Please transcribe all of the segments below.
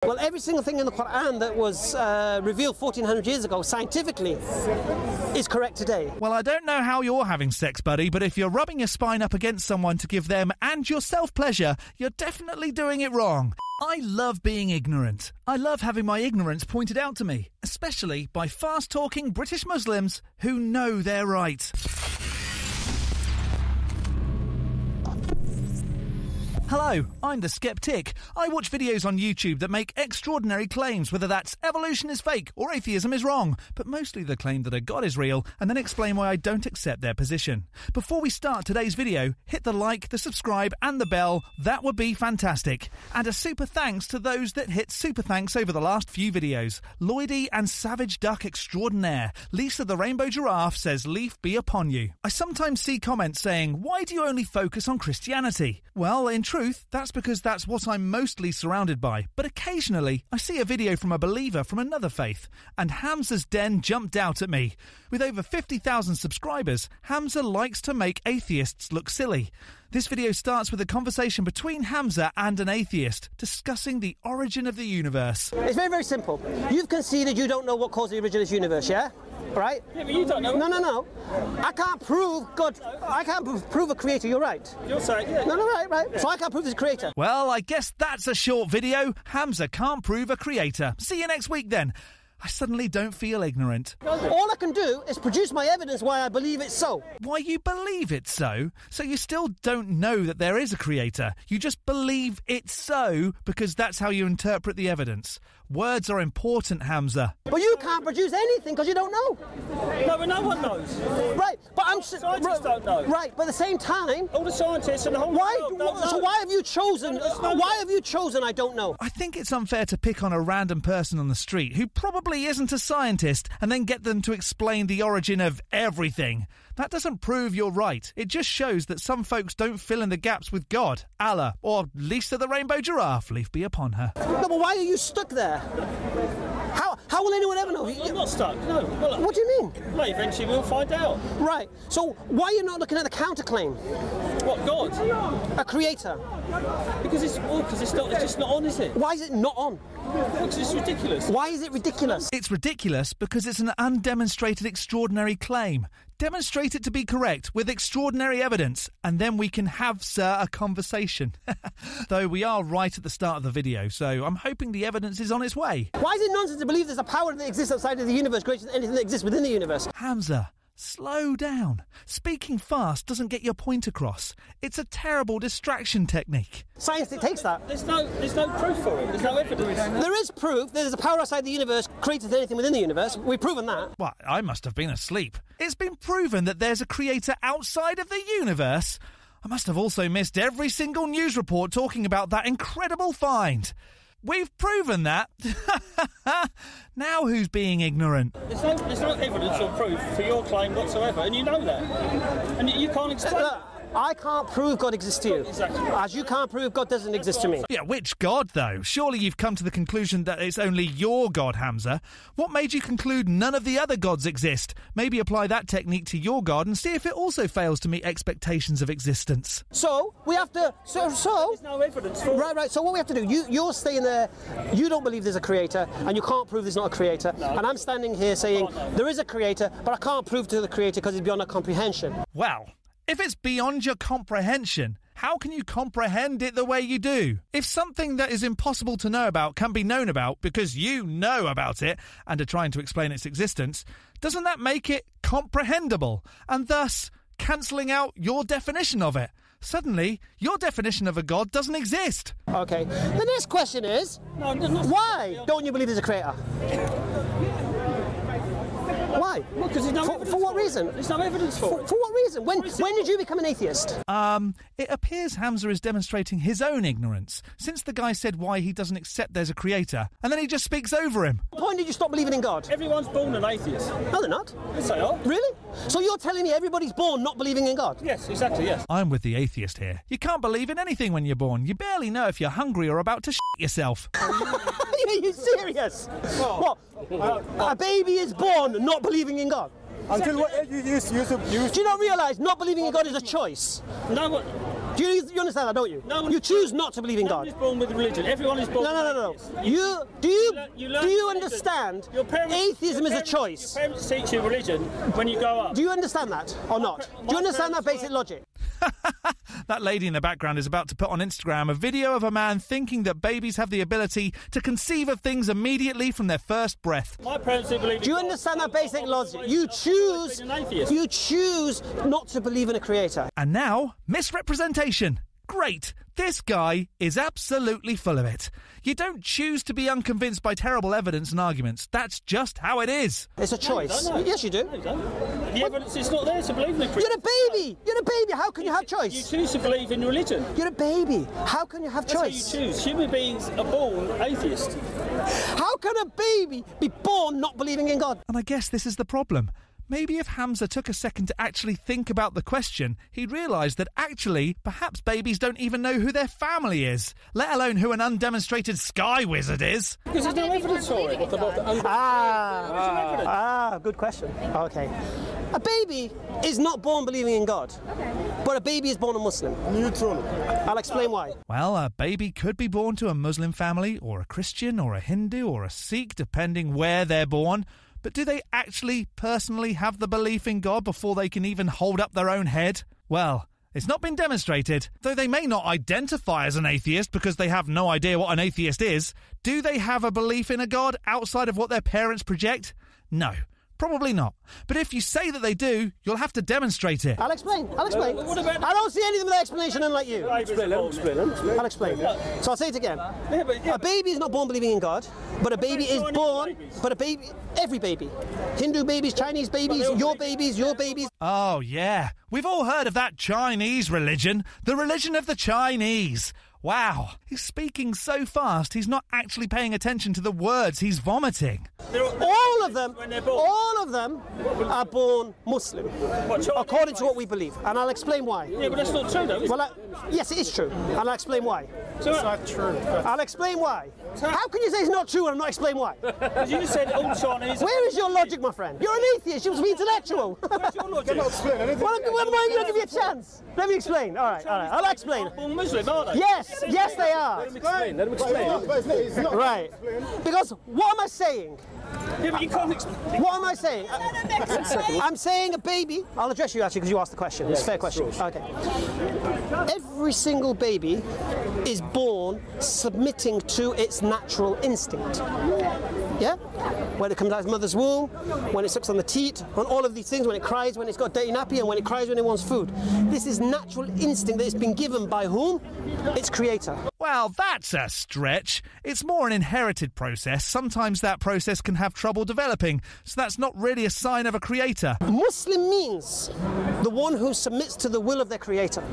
Well, every single thing in the Quran that was revealed 1400 years ago scientifically is correct today. Well, I don't know how you're having sex, buddy, but if you're rubbing your spine up against someone to give them and yourself pleasure, you're definitely doing it wrong. I love being ignorant. I love having my ignorance pointed out to me, especially by fast-talking British Muslims who know they're right. Hello, I'm the Skeptick. I watch videos on YouTube that make extraordinary claims, whether that's evolution is fake or atheism is wrong, but mostly the claim that a god is real, and then explain why I don't accept their position. Before we start today's video, hit the like, the subscribe and the bell. That would be fantastic. And a super thanks to those that hit super thanks over the last few videos. Lloydie and Savage Duck Extraordinaire. Lisa the Rainbow Giraffe says leaf be upon you. I sometimes see comments saying, why do you only focus on Christianity? Well, in truth, that's because that's what I'm mostly surrounded by, but occasionally I see a video from a believer from another faith, and Hamza's den jumped out at me. With over 50,000 subscribers, Hamza likes to make atheists look silly. This video starts with a conversation between Hamza and an atheist, discussing the origin of the universe. It's very, very simple. You've conceded you don't know what caused the origin of this universe, yeah? Right? Yeah, but you don't know. No. I can't prove God. I can't prove a creator. You're right. You're saying, yeah. No, right. Yeah. So I can't prove there's a creator. Well, I guess that's a short video. Hamza can't prove a creator. See you next week then. I suddenly don't feel ignorant. All I can do is produce my evidence why I believe it's so. Why you believe it's so? So you still don't know that there is a creator. You just believe it's so because that's how you interpret the evidence. Words are important, Hamza. But you can't produce anything because you don't know. No, but no one knows. Right, but Scientists don't know. Right, but at the same time, all the scientists and the whole world don't know. So why have you chosen? Why have you chosen? I don't know. I think it's unfair to pick on a random person on the street who probably isn't a scientist and then get them to explain the origin of everything. That doesn't prove you're right. It just shows that some folks don't fill in the gaps with God, Allah, or Lisa the Rainbow Giraffe, leaf be upon her. No, but why are you stuck there? How will anyone ever know? I'm not stuck, no. Well, what do you mean? Well, eventually we'll find out. Right, so why are you not looking at the counterclaim? What, God? A creator. Because it's just not on, is it? Why is it not on? Because it's ridiculous. Why is it ridiculous? It's ridiculous because it's an undemonstrated extraordinary claim. Demonstrate it to be correct with extraordinary evidence, and then we can have, sir, a conversation. Though we are right at the start of the video, so I'm hoping the evidence is on its way. Why is it nonsense to believe there's a power that exists outside of the universe greater than anything that exists within the universe? Hamza, slow down. Speaking fast doesn't get your point across. It's a terrible distraction technique. Science dictates that. There's no proof for it. There's no evidence. There is proof there's a power outside the universe greater than anything within the universe. We've proven that. Well, I must have been asleep. It's been proven that there's a creator outside of the universe. I must have also missed every single news report talking about that incredible find. We've proven that. Now who's being ignorant? There's no evidence or proof for your claim whatsoever, and you know that. And you can't explain it. I can't prove God exists to you. Exactly. As you can't prove God doesn't exist to me. Yeah, which God, though? Surely you've come to the conclusion that it's only your God, Hamza. What made you conclude none of the other gods exist? Maybe apply that technique to your God and see if it also fails to meet expectations of existence. So, we have to... So... There's no evidence for it. Right. So what we have to do, you're staying there, you don't believe there's a creator, and you can't prove there's not a creator. No. And I'm standing here saying, there is a creator, but I can't prove to the creator because it's beyond our comprehension. Well... if it's beyond your comprehension, how can you comprehend it the way you do? If something that is impossible to know about can be known about because you know about it and are trying to explain its existence, doesn't that make it comprehensible and thus cancelling out your definition of it? Suddenly, your definition of a god doesn't exist. Okay. The next question is, why don't you believe there's a creator? Why? Well, because there's no evidence for what reason? There's no evidence for it. For what reason? When did you become an atheist? It appears Hamza is demonstrating his own ignorance, since the guy said why he doesn't accept there's a creator, and then he just speaks over him. When did you stop believing in God? Everyone's born an atheist. No, they're not. Yes, they are. Really? So you're telling me everybody's born not believing in God? Yes, exactly, yes. I'm with the atheist here. You can't believe in anything when you're born. You barely know if you're hungry or about to shit yourself. Are you serious? What? A baby is born not believing in God? Until what you Do you not realise not believing in God is a choice? No, Do you understand that, don't you? No one you choose not to believe in God. Everyone is born with religion. Everyone is born No. with Do you understand? Atheism is a choice. Your parents teach you religion when you grow up. Do you understand that or not? Do you understand that basic logic? That lady in the background is about to put on Instagram a video of a man thinking that babies have the ability to conceive of things immediately from their first breath. My parents do believe in Do you God. understand that basic logic? You choose not to believe in a creator. And now, misrepresentation. Great. This guy is absolutely full of it. You don't choose to be unconvinced by terrible evidence and arguments. That's just how it is. It's a choice. No, Yes, you do. No, you don't. The evidence is not there to believe in a creator. You're a baby. You're a baby. How can you have choice? You choose to believe in religion. You're a baby. How can you have That's choice? how you choose. Human beings are born atheist. How can a baby be born not believing in God? And I guess this is the problem. Maybe if Hamza took a second to actually think about the question, he'd realise that actually, perhaps babies don't even know who their family is, let alone who an undemonstrated sky wizard is. Because there's no evidence for it. Good question. Okay. A baby is not born believing in God, but a baby is born a Muslim. Neutral. I'll explain why. Well, a baby could be born to a Muslim family, or a Christian, or a Hindu, or a Sikh, depending where they're born. But do they actually personally have the belief in God before they can even hold up their own head? Well, it's not been demonstrated. Though they may not identify as an atheist because they have no idea what an atheist is, do they have a belief in a God outside of what their parents project? No. Probably not. But if you say that they do, you'll have to demonstrate it. I'll explain. I don't see anything with that explanation unlike you. I'll explain. So I'll say it again. A baby is not born believing in God, but a baby is born. Every baby. Hindu babies, Chinese babies, your babies. Oh, yeah. We've all heard of that Chinese religion. The religion of the Chinese. Wow. He's speaking so fast, he's not actually paying attention to the words he's vomiting. All of them are born Muslim, according to what we believe. And I'll explain why. Yeah, but that's not true, though. Well, yes, it is true. And I'll explain why. It's not true. I'll explain why. How can you say it's not true and not explain why? Because you said all Chinese... Where is your logic, my friend? You're an atheist. You must be intellectual. Where's your logic? Well, why don't you give me a chance? Let me explain. All right. I'll explain. They're born Muslim, aren't they? Yes, they are. Let them explain. Right. Because what am I saying? Yeah, but you can't explain. What am I saying? I'm saying a baby. I'll address you actually because you asked the question. It's a fair question. Okay. Every single baby is born submitting to its natural instinct. Yeah? When it comes out of its mother's womb, when it sucks on the teat, on all of these things, when it cries when it's got a dirty nappy, and when it cries when it wants food. This is natural instinct that has been given by whom? Its creator. Well, that's a stretch. It's more an inherited process. Sometimes that process can have trouble developing, so that's not really a sign of a creator. Muslim means the one who submits to the will of their creator.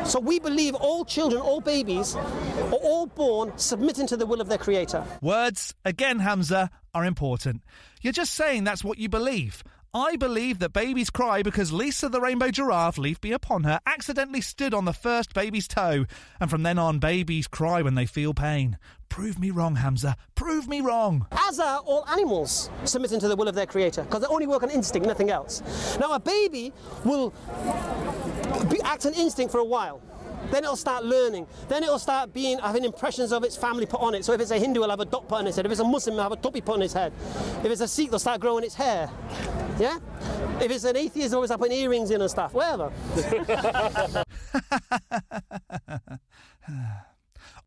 So we believe all children, all babies, are all born submitting to the will of their creator. Words, again, Hamza, are important. You're just saying that's what you believe. I believe that babies cry because Lisa the rainbow giraffe, leave me upon her, accidentally stood on the first baby's toe. And from then on, babies cry when they feel pain. Prove me wrong, Hamza. Prove me wrong. As are all animals submitting to the will of their creator, because they only work on instinct, nothing else. Now, a baby will act on instinct for a while. Then it'll start learning. Then it'll start having impressions of its family put on it. So if it's a Hindu, it'll have a dot put on its head. If it's a Muslim, it'll have a topi put on its head. If it's a Sikh, they'll start growing its hair. Yeah? If it's an atheist, they'll always have putting earrings in and stuff. Whatever.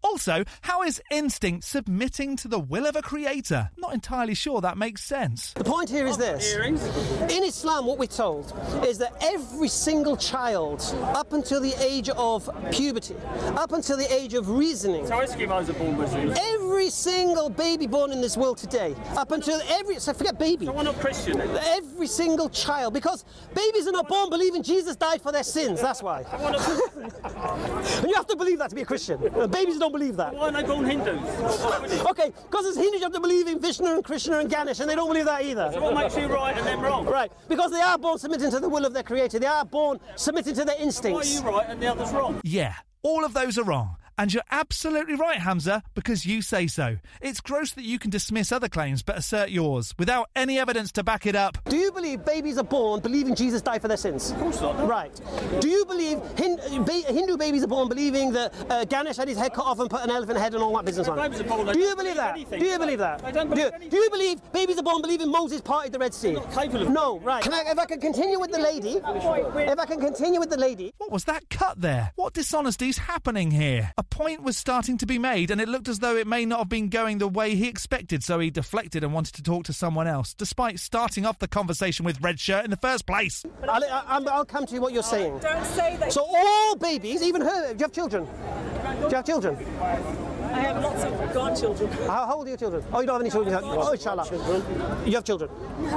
Also, how is instinct submitting to the will of a creator? Not entirely sure that makes sense. The point here is this. In Islam, what we're told is that every single child, up until the age of puberty, up until the age of reasoning, So Eskimos are born Muslims. every single baby born in this world today, up until so forget baby. So why not Christian? Every single child, because babies are not born believing Jesus died for their sins, that's why. And you have to believe that to be a Christian. Babies don't believe that. Why aren't they born Hindus? Okay, because as Hindus you have to believe in Vishnu and Krishna and Ganesh, and they don't believe that either. So what makes you right and them wrong? Right, because they are born submitting to the will of their creator. They are born submitting to their Why are instincts. you right and the others wrong? Yeah, all of those are wrong. And you're absolutely right, Hamza, because you say so. It's gross that you can dismiss other claims but assert yours without any evidence to back it up. Do you believe babies are born believing Jesus died for their sins? Of course not. No. Right. Do you believe Hindu babies are born believing that Ganesh had his head cut off and put an elephant head and all that business on? Babies are born, Do you believe that? anything. Do you believe that? I don't believe anything. Do you believe babies are born believing Moses parted the Red Sea? Not capable of. No, right. If I can continue with the lady. What was that cut there? What dishonesty's happening here? A point was starting to be made and it looked as though it may not have been going the way he expected, so he deflected and wanted to talk to someone else, despite starting off the conversation with red shirt in the first place. I'll come to what you're saying. Don't say that. So all babies, even her, do you have children? Do you have children? I have lots of grandchildren. How old are your children? Oh, you don't have any children? Oh, inshallah. You have children?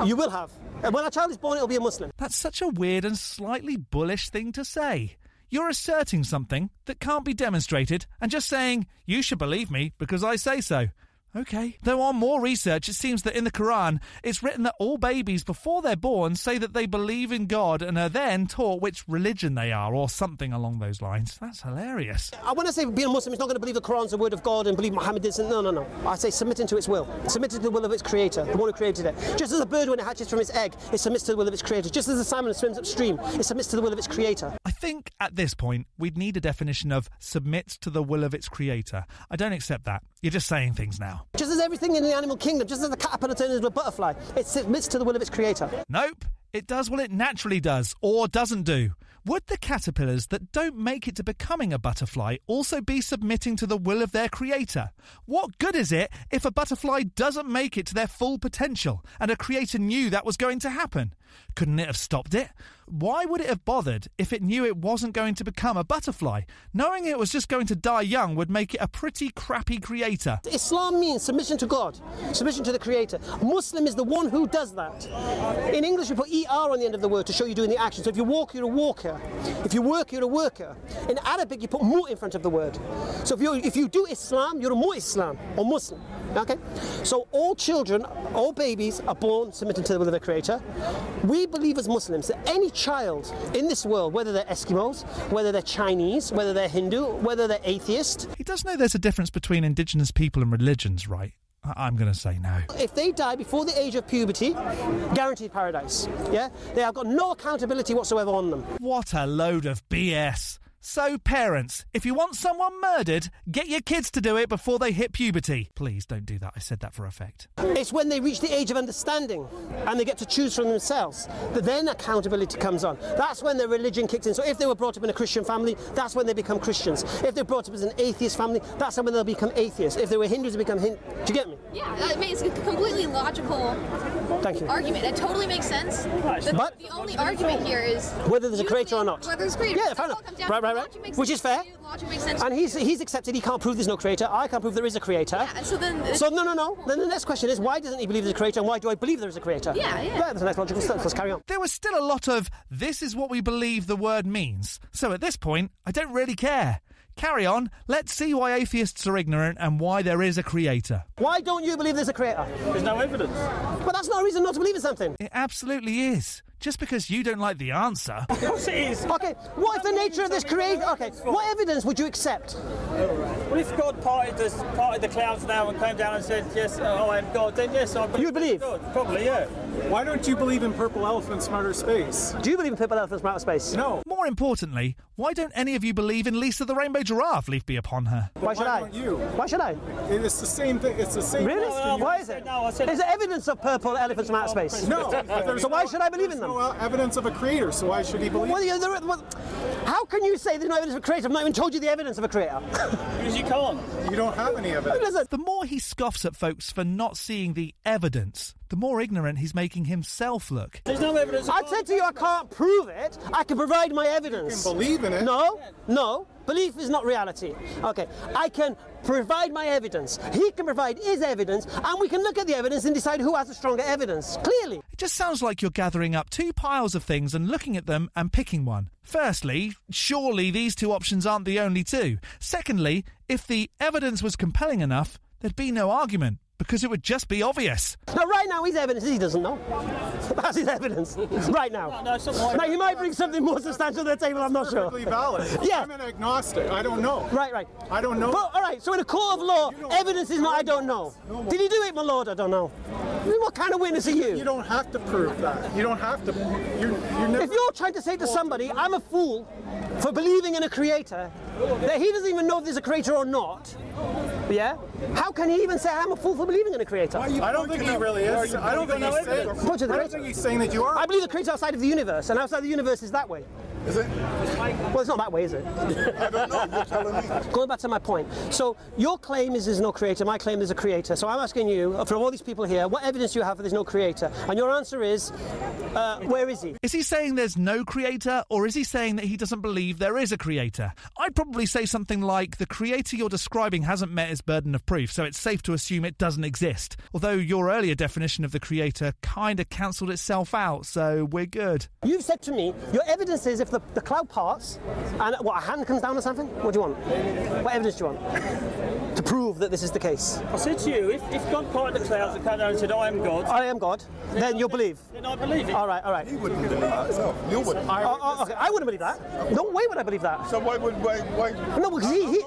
You will have. And when a child is born, it'll be a Muslim. That's such a weird and slightly bullish thing to say. You're asserting something that can't be demonstrated and just saying, you should believe me because I say so. Okay. Though on more research, it seems that in the Quran, it's written that all babies before they're born say that they believe in God and are then taught which religion they are or something along those lines. That's hilarious. When I say being a Muslim, it's not going to believe the Quran's the word of God and believe Muhammad did something. No. I say submitting to its will. Submitting to the will of its creator, the one who created it. Just as a bird, when it hatches from its egg, it submits to the will of its creator. Just as a salmon swims upstream, it submits to the will of its creator. I think at this point, we'd need a definition of submits to the will of its creator. I don't accept that. You're just saying things now. Just as everything in the animal kingdom, just as the caterpillar turns into a butterfly, it submits to the will of its creator. Nope. It does what it naturally does, or doesn't do. Would the caterpillars that don't make it to becoming a butterfly also be submitting to the will of their creator? What good is it if a butterfly doesn't make it to their full potential and a creator knew that was going to happen? Couldn't it have stopped it? Why would it have bothered if it knew it wasn't going to become a butterfly? Knowing it was just going to die young would make it a pretty crappy creator. Islam means submission to God, submission to the creator. Muslim is the one who does that. In English we put ER on the end of the word to show you're doing the action. So if you walk, you're a walker. If you work, you're a worker. In Arabic you put mu in front of the word. So if you do Islam, you're a mu-Islam or Muslim. Okay? So all children, all babies are born submitting to the will of their creator. We believe as Muslims that any child in this world, whether they're Eskimos, whether they're Chinese, whether they're Hindu, whether they're atheist. He does know there's a difference between indigenous people and religions, right? I'm going to say no. If they die before the age of puberty, guaranteed paradise. Yeah? They have got no accountability whatsoever on them. What a load of BS. So, parents, if you want someone murdered, get your kids to do it before they hit puberty. Please don't do that. I said that for effect. It's when they reach the age of understanding and they get to choose for themselves that then accountability comes on. That's when their religion kicks in. So if they were brought up in a Christian family, that's when they become Christians. If they're brought up as an atheist family, that's when they'll become atheists. If they were Hindus, they become Hindu. Do you get me? Yeah, I mean, it's a completely logical Thank you. argument. It totally makes sense. But the only argument here is whether there's a creator or not. Whether there's a creator. Yeah, fair enough. Right. Which is fair. Logic makes sense. And he's accepted he can't prove there's no creator. I can't prove there is a creator. Yeah, and so then... So no. Then the next question is, why doesn't he believe there's a creator and why do I believe there is a creator? Yeah. That's the next logical step. Let's carry on. There was still a lot of, this is what we believe the word means. So at this point, I don't really care. Carry on. Let's see why atheists are ignorant and why there is a creator. Why don't you believe there's a creator? There's no evidence. But that's not a reason not to believe in something. It absolutely is. Just because you don't like the answer. Of course it is. Okay, what if the nature of this creator... Okay, what evidence would you accept? Well, if God parted the clouds now and came down and said, yes, I am God, then yes, I believe. You believe? God. Probably, yeah. Why don't you believe in purple elephants from outer space? Do you believe in purple elephants from outer space? No. More importantly, why don't any of you believe in Lisa the Rainbow Giraffe? Leave be upon her. Why should I? Don't you? Why should I? It's the same thing. It's the same. Really? No, Why is it? No, I said... Is there evidence of purple elephants from outer space? No. So why should I believe in them? There's no evidence of a creator, so why should he believe? How can you say there's no evidence of a creator? I've not even told you the evidence of a creator. Because you can't. You don't have any evidence. Listen, The more he scoffs at folks for not seeing the evidence, the more ignorant he's making himself look. There's no evidence. I said to you I can't prove it. I can provide my evidence. You can believe in it. No. Belief is not reality. Okay, I can provide my evidence. He can provide his evidence, and we can look at the evidence and decide who has the stronger evidence. Clearly. It just sounds like you're gathering up two piles of things and looking at them and picking one. Firstly, surely these two options aren't the only two. Secondly, if the evidence was compelling enough, there'd be no argument. because it would just be obvious. Now, right now, his evidence is he doesn't know. That's his evidence. Right now. No, something like Now, he might bring something more substantial to the table, I'm not sure. Perfectly valid. Yeah. I'm an agnostic. I don't know. Right. I don't know. But, all right, so in a court of law, evidence is not I don't know. Did he do it, my lord? I don't know. What kind of witness are you? You don't have to prove that. You don't have to. You're never. If you're trying to say to somebody, I'm a fool for believing in a creator, that he doesn't even know if there's a creator or not, yeah? How can he even say I'm a fool for believing in a creator? I don't think he really is. I don't think he's saying. I don't think he's saying that you are. I believe the creator outside of the universe, and outside the universe is that way. Is it? Well, it's not that way, is it? I don't know. You're telling me. Going back to my point. So your claim is there's no creator, my claim there's a creator. So I'm asking you, from all these people here, what evidence do you have that there's no creator? And your answer is, where is he? Is he saying there's no creator, or is he saying that he doesn't believe there is a creator? I'd probably say something like, the creator you're describing hasn't met his burden of proof, so it's safe to assume it doesn't exist. Although your earlier definition of the creator kind of cancelled itself out, so we're good. You've said to me, your evidence is if the cloud parts and what, a hand comes down or something? What do you want? What evidence do you want to prove that this is the case? I said to you, if God parted the clouds and came down and said, I am God. I am God. Then you'll believe. Then I believe it. All right. He wouldn't believe that. No, you wouldn't. Okay, I wouldn't believe that. No way would I believe that. So why? No, because he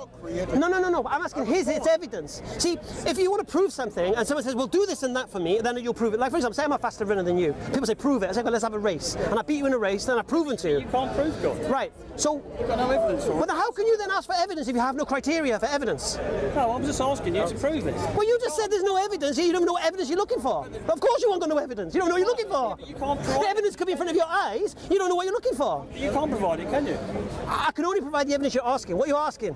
No. I'm asking it's evidence. See, if you want to prove something and someone says, well, do this and that for me, then you'll prove it. Like, for example, say I'm a faster runner than you. People say, prove it. I say, well, let's have a race. And I beat you in a race, then I've proven to you. You can't prove God. Right. So, You've got no evidence for it. but how can you then ask for evidence if you have no criteria for evidence? No, I'm just asking you to prove it. Well, you just said there's no evidence. You don't know what evidence you're looking for. Of course you won't got no evidence. You don't know what you're looking for. You can't The provide evidence could be in front of your eyes. You don't know what you're looking for. You can't provide it, can you? I can only provide the evidence you're asking. What are you asking?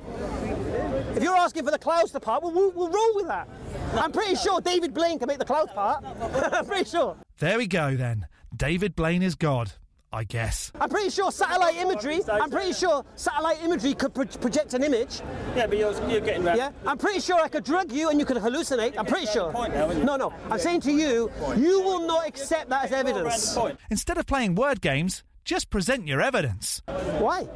If you're asking for the clouds to part, we'll roll with that. I'm pretty sure David Blaine can make the clouds part. I'm pretty sure. There we go then. David Blaine is God, I guess. I'm pretty sure satellite imagery could project an image. Yeah, but you're getting around. Yeah, I'm pretty sure I could drug you and you could hallucinate. I'm pretty sure. Point now, isn't it? No. I'm saying to you, you will not accept that as evidence. Instead of playing word games, just present your evidence. Why?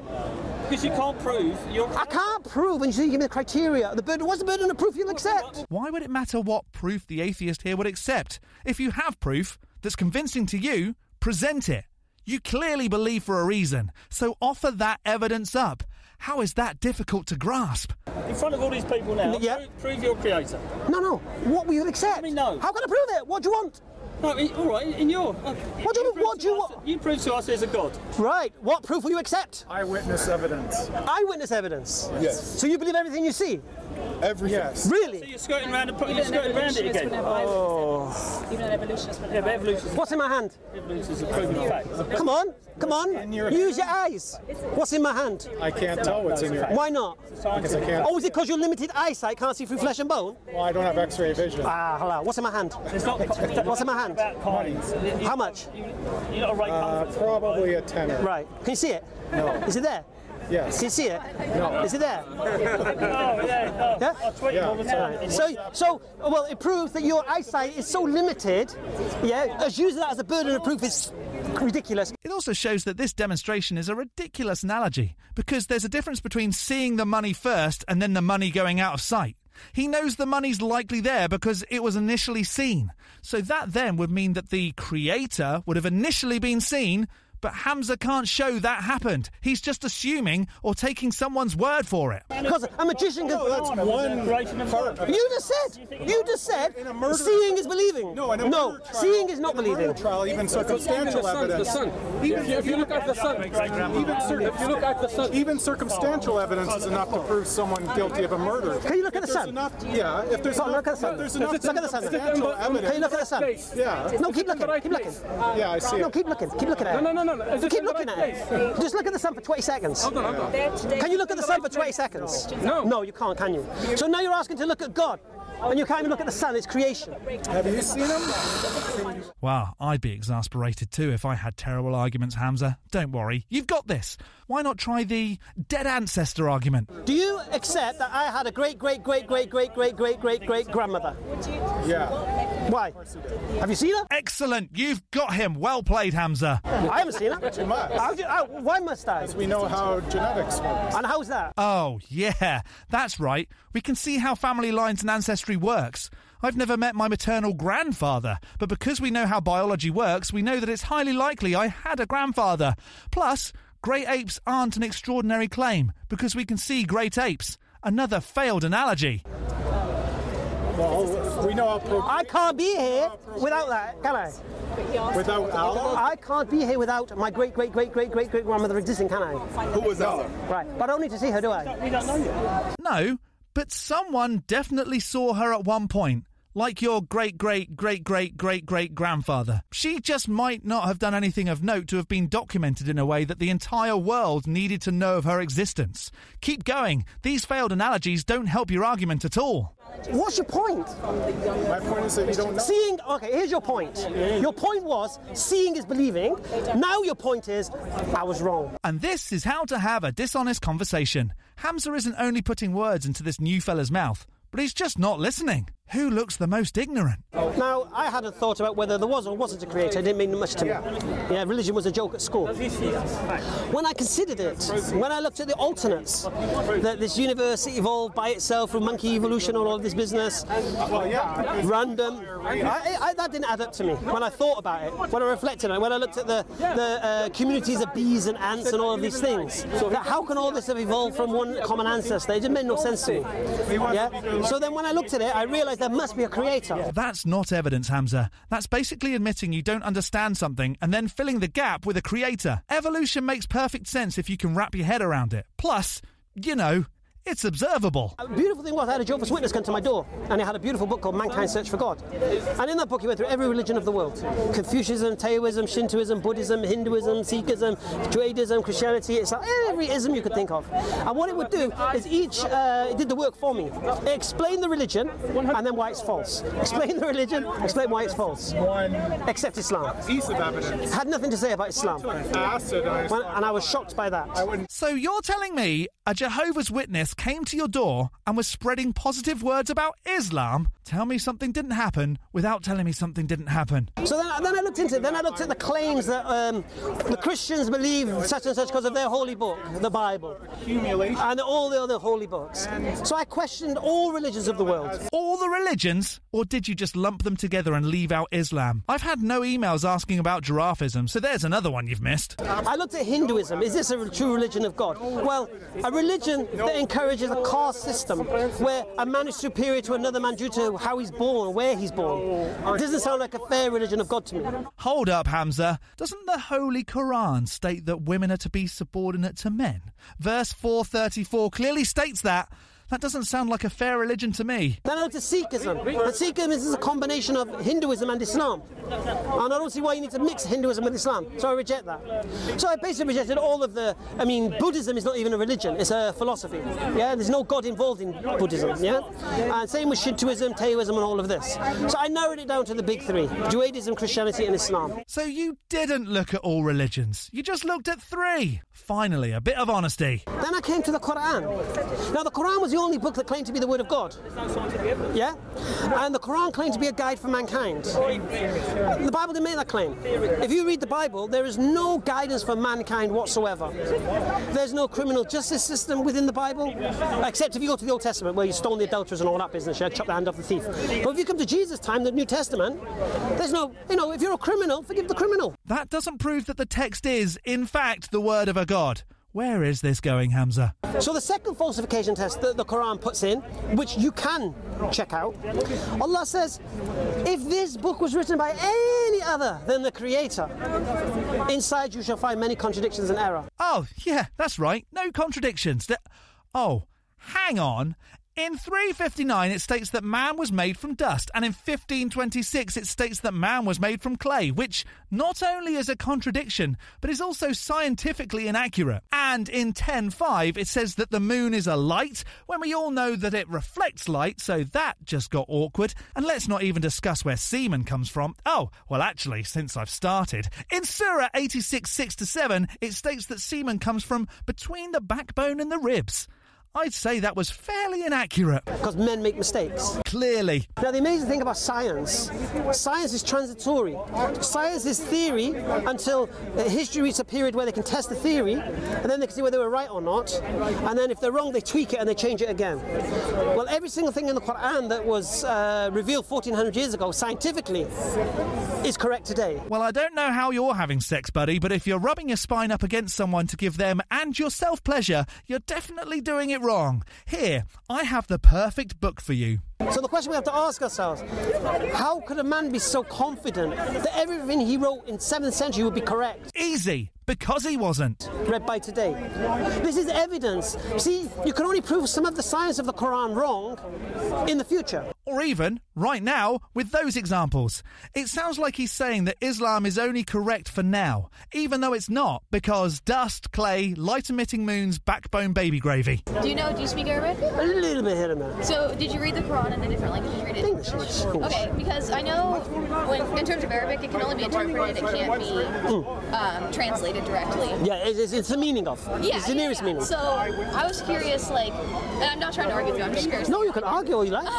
Because you can't prove I can't prove when you say you give me the criteria. What's the burden of proof you'll accept? Why would it matter what proof the atheist here would accept? If you have proof that's convincing to you, present it. You clearly believe for a reason, so offer that evidence up. How is that difficult to grasp? in front of all these people now. Yeah. Prove your creator. No. What will you accept? I mean, no. How can I prove it? What do you want? No, all right, in your... What do you want? You prove to us there's a God. Right. What proof will you accept? Eyewitness evidence. Eyewitness evidence? Yes. So you believe everything you see? Everything. Yes. Really? So you're skirting around it again. Oh. Even an evolutionist. Yeah, but evolution What's in my hand? is a proven fact. Come on. Use your eyes. What's in my hand? I can't tell what's in your hand. Why not? Because I can't. Oh, is it because you're limited eyesight, can't see through flesh and bone? Well, I don't have X-ray vision. Hello. What's in my hand? It's not What's in my hand? about kinds. How much? You're not a right Probably a tenner. Right. Can you see it? No. Is it there? Yes. Can you see it? No. Is it there? Oh, yeah. Yeah? I tweet all the time. So, well, it proves that your eyesight is so limited, yeah, as using that as a burden of proof is ridiculous. It also shows that this demonstration is a ridiculous analogy, because there's a difference between seeing the money first and then the money going out of sight. He knows the money's likely there because it was initially seen. So that then would mean that the creator would have initially been seen, but Hamza can't show that happened. He's just assuming or taking someone's word for it. Because a magician can... That's one part. You just said seeing is believing. No, in a murder trial, seeing is not in a murder believing. trial, even circumstantial evidence. If you look at the sun, Even circumstantial evidence is enough to prove someone guilty of a murder. Can you look at the sun? If there's enough, Look at the sun. there's enough Look at the sun. circumstantial evidence. Can you look at the sun? Yeah. No, keep looking. Yeah, I see No, it. keep looking at it. No. Keep looking at it. Just look at the sun for 20 seconds. Hold on. Can you look at the sun for 20 seconds? No, you can't, can you? So now you're asking to look at God, and you can't even look at the sun, it's creation. Have you seen him? Wow, I'd be exasperated too if I had terrible arguments, Hamza. Don't worry, you've got this. Why not try the dead ancestor argument? Do you accept that I had a great grandmother? Yeah. Why? Have you seen her? Excellent. You've got him. Well played, Hamza. I haven't seen her. You must. Why must I? We know how genetics works. And how's that? Oh, yeah. That's right. We can see how family lines and ancestry works. I've never met my maternal grandfather, but because we know how biology works, we know that it's highly likely I had a grandfather. Plus, great apes aren't an extraordinary claim, because we can see great apes. Another failed analogy. Well, we know how I can't be here without that, can I? without Allah. I can't be here without my great-great-great-great-great-great-grandmother existing, can I? Who was Allah? Right, but I don't need to see her, do I? We don't know yet. No, but someone definitely saw her at one point. Like your great-great-great-great-great-great-grandfather. She just might not have done anything of note to have been documented in a way that the entire world needed to know of her existence. Keep going. These failed analogies don't help your argument at all. What's your point? My point is that you don't know. Seeing, okay, here's your point. Your point was, seeing is believing. Now your point is, I was wrong. And this is how to have a dishonest conversation. Hamza isn't only putting words into this new fella's mouth, but he's just not listening. Who looks the most ignorant? Now, I hadn't thought about whether there was or wasn't a creator. It didn't mean much to me. Yeah, religion was a joke at school. When I considered it, when I looked at the alternates, that this universe evolved by itself through monkey evolution and all of this business, random, that didn't add up to me. When I thought about it, when I reflected on it, when I looked at the communities of bees and ants and all of these things, that how can all this have evolved from one common ancestor? It just made no sense to me. Yeah. So then when I looked at it, I realised there must be a creator. That's not evidence, Hamza. That's basically admitting you don't understand something and then filling the gap with a creator. Evolution makes perfect sense if you can wrap your head around it. Plus, you know, it's observable. The beautiful thing was I had a Jehovah's Witness come to my door, and he had a beautiful book called Mankind's Search for God. And in that book he went through every religion of the world. Confucianism, Taoism, Shintoism, Buddhism, Hinduism, Sikhism, Judaism, Christianity, Islam, every ism you could think of. And what it would do is it did the work for me. It explained the religion, and then why it's false. Explain the religion, explain why it's false. Except Islam. Piece of evidence. Had nothing to say about Islam. And I was shocked by that. So you're telling me a Jehovah's Witness came to your door and was spreading positive words about Islam? Tell me something didn't happen without telling me something didn't happen. So then I looked into it. Then I looked at the claims that the Christians believe such and such because of their holy book, the Bible. Accumulation. And all the other holy books. So I questioned all religions of the world. All the religions? Or did you just lump them together and leave out Islam? I've had no emails asking about giraffism, so there's another one you've missed. I looked at Hinduism. Is this a true religion of God? Well, a religion that encourages a caste system where a man is superior to another man due to how he's born, where he's born. It doesn't sound like a fair religion of God to me. Hold up, Hamza. Doesn't the Holy Quran state that women are to be subordinate to men? Verse 434 clearly states that. That doesn't sound like a fair religion to me. Then I looked at Sikhism. And Sikhism is a combination of Hinduism and Islam. And I don't see why you need to mix Hinduism with Islam. So I reject that. So I basically rejected all of Buddhism is not even a religion. It's a philosophy. Yeah, there's no God involved in Buddhism. Yeah, and same with Shintoism, Taoism and all of this. So I narrowed it down to the big three: Judaism, Christianity and Islam. So you didn't look at all religions. You just looked at three. Finally, a bit of honesty. Then I came to the Quran. Now the Quran was the only book that claimed to be the word of God. Yeah? And the Quran claimed to be a guide for mankind. The Bible didn't make that claim. If you read the Bible, there is no guidance for mankind whatsoever. There's no criminal justice system within the Bible, except if you go to the Old Testament where you stone the adulterers and all that business, chop the hand off the thief. But if you come to Jesus' time, the New Testament, there's no, if you're a criminal, forgive the criminal. That doesn't prove that the text is, in fact, the word of a God. Where is this going, Hamza? So the second falsification test that the Quran puts in, which you can check out, Allah says, if this book was written by any other than the Creator, inside you shall find many contradictions and error. Oh, yeah, that's right. No contradictions. Oh, hang on. In 359 it states that man was made from dust, and in 1526 it states that man was made from clay, which not only is a contradiction, but is also scientifically inaccurate. And in 10:5 it says that the moon is a light, when we all know that it reflects light, so that just got awkward. And let's not even discuss where semen comes from. Oh, well actually, since I've started. In Surah 86, 6-7, it states that semen comes from between the backbone and the ribs. I'd say that was fairly inaccurate. Because men make mistakes. Clearly. Now, the amazing thing about science is transitory. Science is theory until history reaches a period where they can test the theory, and then they can see whether they were right or not, and then if they're wrong, they tweak it and they change it again. Well, every single thing in the Quran that was revealed 1400 years ago scientifically is correct today. Well, I don't know how you're having sex, buddy, but if you're rubbing your spine up against someone to give them and yourself pleasure, you're definitely doing it wrong. Here, I have the perfect book for you. So the question we have to ask ourselves, how could a man be so confident that everything he wrote in 7th century would be correct? Easy, because he wasn't. Read by today. This is evidence. See, you can only prove some of the science of the Quran wrong in the future. Or even, right now, with those examples. It sounds like he's saying that Islam is only correct for now, even though it's not, because dust, clay, light-emitting moons, backbone baby gravy. Do you speak Arabic? A little bit here and there. So, did you read the Quran in a different language? Did you read it in English. Okay, because I know when, in terms of Arabic, it can only be interpreted, it can't be translated directly. Yeah, it's the meaning of. Yeah, it's the nearest meaning. So, I was curious, like, and I'm not trying to argue with you, I'm just curious. No, you can argue all you like.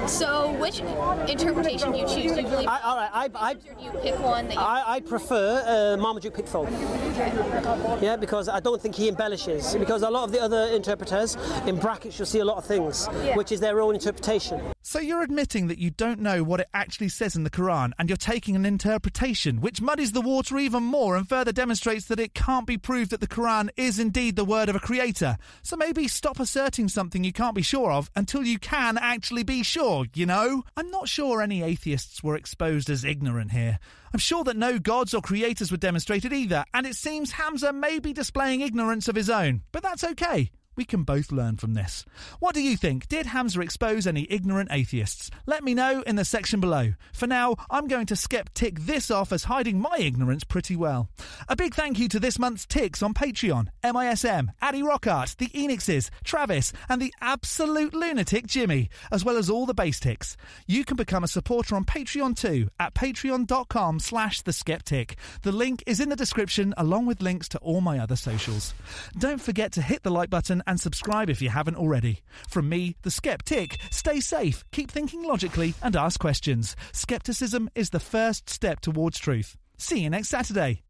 So, which interpretation do you choose? Do you believe or do you pick one that you... I prefer Marmaduke Pickthall. Okay. Yeah, because I don't think he embellishes. Because a lot of the other interpreters, in brackets, you'll see a lot of things, which is their own interpretation. So you're admitting that you don't know what it actually says in the Quran, and you're taking an interpretation, which muddies the water even more and further demonstrates that it can't be proved that the Quran is indeed the word of a creator. So maybe stop asserting something you can't be sure of until you can actually be sure, you know? I'm not sure any atheists were exposed as ignorant here. I'm sure that no gods or creators were demonstrated either, and it seems Hamza may be displaying ignorance of his own. But that's okay. We can both learn from this. What do you think? Did Hamza expose any ignorant atheists? Let me know in the section below. For now, I'm going to tick this off as hiding my ignorance pretty well. A big thank you to this month's ticks on Patreon: MISM, Addy Rockart, the Enixes, Travis, and the absolute lunatic Jimmy, as well as all the base ticks. You can become a supporter on Patreon too at patreon.com/theskeptic. The link is in the description, along with links to all my other socials. Don't forget to hit the like button and subscribe if you haven't already. From me, the Skeptic, stay safe, keep thinking logically, and ask questions. Skepticism is the first step towards truth. See you next Saturday.